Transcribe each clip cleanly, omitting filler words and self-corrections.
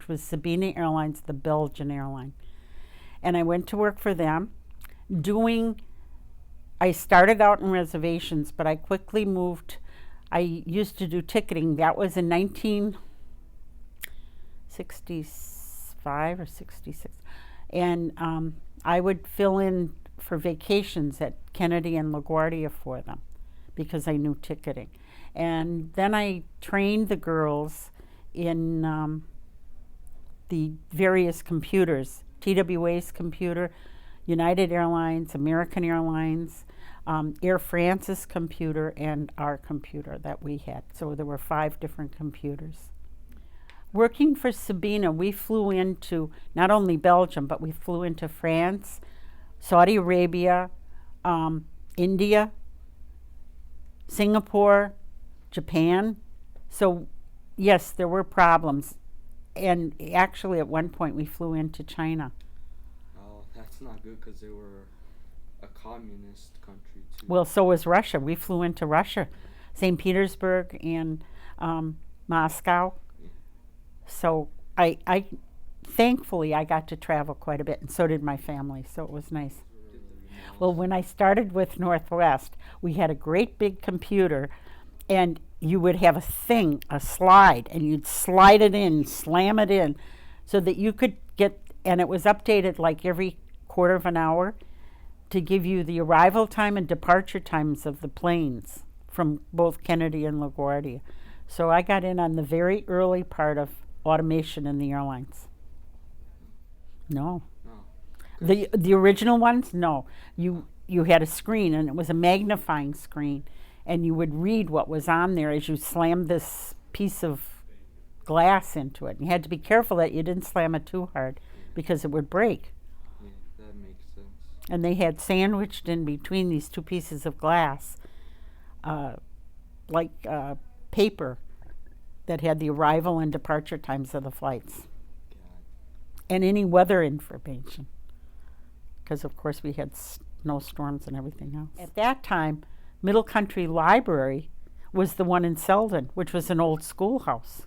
which was Sabena Airlines, the Belgian airline. And I went to work for them I started out in reservations, but I quickly moved. I used to do ticketing. That was in 1965 or 66. And I would fill in for vacations at Kennedy and LaGuardia for them because I knew ticketing. And then I trained the girls in the various computers, TWA's computer, United Airlines, American Airlines, Air France's computer, and our computer that we had. So there were 5 different computers. Working for Sabena, we flew into not only Belgium, but we flew into France, Saudi Arabia, India, Singapore, Japan. So yes, there were problems. And actually at one point we flew into China. Oh, that's not good because they were a communist country too. Well, so was Russia. We flew into Russia, St. Petersburg and Moscow. Yeah. So I thankfully I got to travel quite a bit, and so did my family, so it was nice. Well, when I started with Northwest, we had a great big computer, and you would have a slide, and you'd slide it in, slam it in, so that you could get, and it was updated like every quarter of an hour to give you the arrival time and departure times of the planes from both Kennedy and LaGuardia. So I got in on the very early part of automation in the airlines. No. The original ones, no. You had a screen, and it was a magnifying screen, and you would read what was on there as you slammed this piece of glass into it. You had to be careful that you didn't slam it too hard because it would break. Yeah, that makes sense. And they had sandwiched in between these 2 pieces of glass, paper that had the arrival and departure times of the flights. God. And any weather information, because of course we had snowstorms and everything else. At that time, Middle Country Library was the one in Selden, which was an old schoolhouse.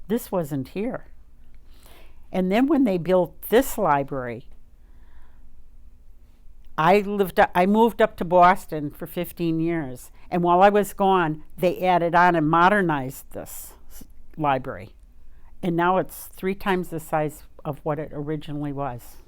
This wasn't here. And then when they built this library, I moved up to Boston for 15 years, and while I was gone, they added on and modernized this library. And now it's 3 times the size of what it originally was.